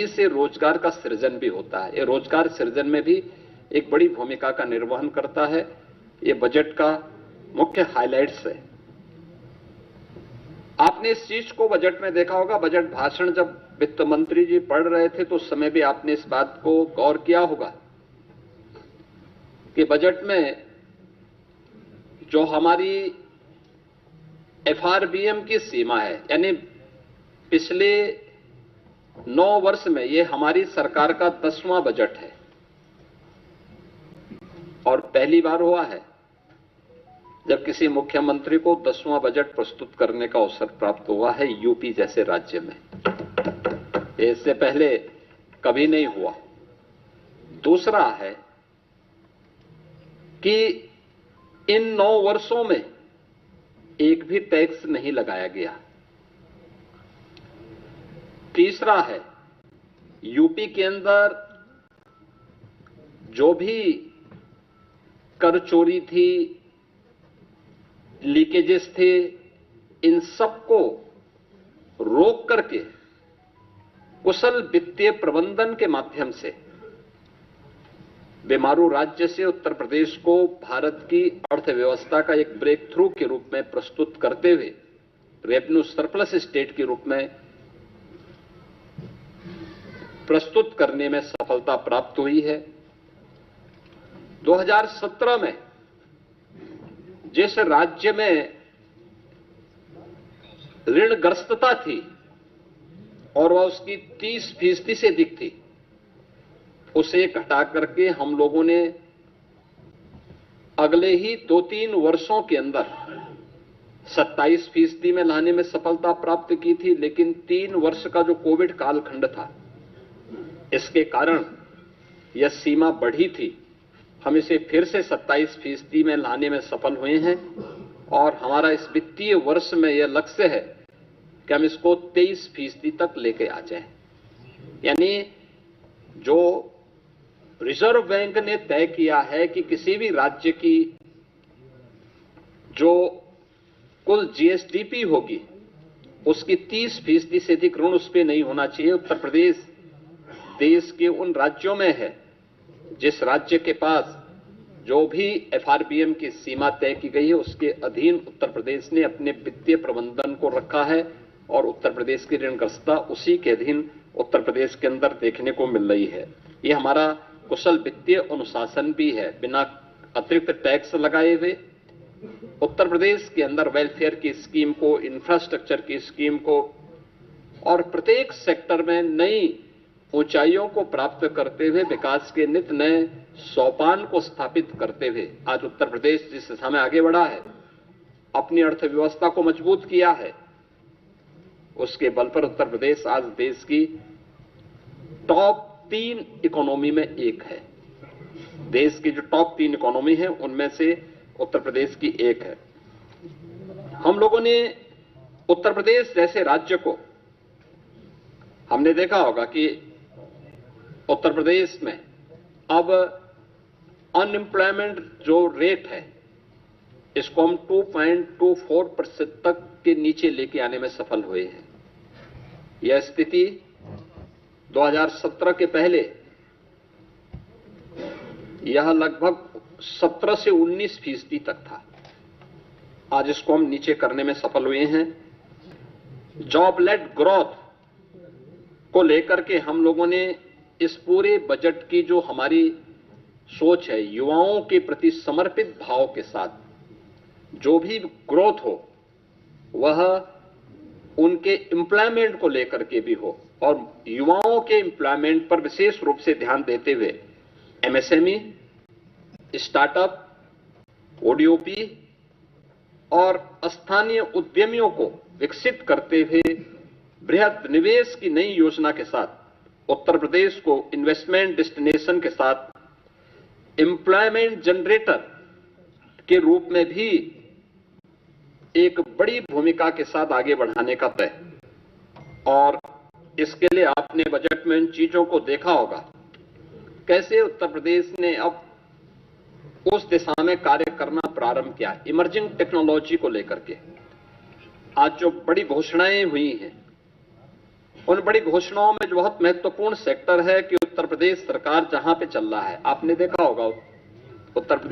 से रोजगार का सृजन भी होता है। ये रोजगार सृजन में भी एक बड़ी भूमिका का निर्वहन करता है। ये बजट का मुख्य हाइलाइट्स है। आपने इस चीज को बजट में देखा होगा। बजट भाषण जब वित्त मंत्री जी पढ़ रहे थे तो उस समय भी आपने इस बात को गौर किया होगा कि बजट में जो हमारी एफआरबीएम की सीमा है, यानी पिछले 9 वर्ष में ये हमारी सरकार का 10वां बजट है और पहली बार हुआ है जब किसी मुख्यमंत्री को 10वां बजट प्रस्तुत करने का अवसर प्राप्त हुआ है यूपी जैसे राज्य में। इससे पहले कभी नहीं हुआ। दूसरा है कि इन 9 वर्षों में एक भी टैक्स नहीं लगाया गया। तीसरा है यूपी के अंदर जो भी कर चोरी थी, लीकेजेस थे, इन सबको रोक करके कुशल वित्तीय प्रबंधन के माध्यम से बीमारू राज्य से उत्तर प्रदेश को भारत की अर्थव्यवस्था का एक ब्रेक थ्रू के रूप में प्रस्तुत करते हुए रेवेन्यू सरप्लस स्टेट के रूप में प्रस्तुत करने में सफलता प्राप्त हुई है। 2017 में जिस राज्य में ऋणग्रस्तता थी और वह उसकी 30% से अधिक थी, उसे घटा करके हम लोगों ने अगले ही 2-3 वर्षों के अंदर 27% में लाने में सफलता प्राप्त की थी। लेकिन 3 वर्ष का जो कोविड कालखंड था, इसके कारण यह सीमा बढ़ी थी। हम इसे फिर से 27% में लाने में सफल हुए हैं और हमारा इस वित्तीय वर्ष में यह लक्ष्य है कि हम इसको 23% तक लेके आ जाएं। यानी जो रिजर्व बैंक ने तय किया है कि किसी भी राज्य की जो कुल जीएसडीपी होगी उसकी 30% से अधिक ऋण उस पर नहीं होना चाहिए। उत्तर प्रदेश देश के उन राज्यों में है जिस राज्य के पास जो भी एफआरबीएम की सीमा तय की गई है उसके अधीन उत्तर प्रदेश ने अपने वित्तीय प्रबंधन को रखा है और उत्तर प्रदेश की ऋणग्रस्तता उसी के अधीन उत्तर प्रदेश के अंदर देखने को मिल रही है। ये हमारा कुशल वित्तीय अनुशासन भी है। बिना अतिरिक्त टैक्स लगाए हुए उत्तर प्रदेश के अंदर वेलफेयर की स्कीम को, इंफ्रास्ट्रक्चर की स्कीम को और प्रत्येक सेक्टर में नई ऊंचाइयों को प्राप्त करते हुए विकास के नित नए सोपान को स्थापित करते हुए आज उत्तर प्रदेश जिस दिशा में आगे बढ़ा है, अपनी अर्थव्यवस्था को मजबूत किया है, उसके बल पर उत्तर प्रदेश आज देश की टॉप 3 इकोनॉमी में एक है। देश की जो टॉप 3 इकोनॉमी है उनमें से उत्तर प्रदेश की एक है। हम लोगों ने उत्तर प्रदेश जैसे राज्य को, हमने देखा होगा कि उत्तर प्रदेश में अब अनएम्प्लॉयमेंट जो रेट है इसको हम 2.24% तक के नीचे लेके आने में सफल हुए हैं। यह स्थिति 2017 के पहले यह लगभग 17 से 19% तक था। आज इसको हम नीचे करने में सफल हुए हैं। जॉब लेड ग्रोथ को लेकर के हम लोगों ने इस पूरे बजट की जो हमारी सोच है, युवाओं के प्रति समर्पित भाव के साथ जो भी ग्रोथ हो वह उनके एम्प्लॉयमेंट को लेकर के भी हो और युवाओं के एम्प्लॉयमेंट पर विशेष रूप से ध्यान देते हुए एमएसएमई, स्टार्टअप, ओडीओपी और स्थानीय उद्यमियों को विकसित करते हुए बृहद निवेश की नई योजना के साथ उत्तर प्रदेश को इन्वेस्टमेंट डेस्टिनेशन के साथ एम्प्लॉयमेंट जनरेटर के रूप में भी एक बड़ी भूमिका के साथ आगे बढ़ाने का तय। और इसके लिए आपने बजट में इन चीजों को देखा होगा कैसे उत्तर प्रदेश ने अब उस दिशा में कार्य करना प्रारंभ किया। इमर्जिंग टेक्नोलॉजी को लेकर के आज जो बड़ी घोषणाएं हुई हैं उन बड़ी घोषणाओं में जो बहुत महत्वपूर्ण सेक्टर है कि उत्तर प्रदेश सरकार जहां पे चल रहा है, आपने देखा होगा उत्तर प्रदेश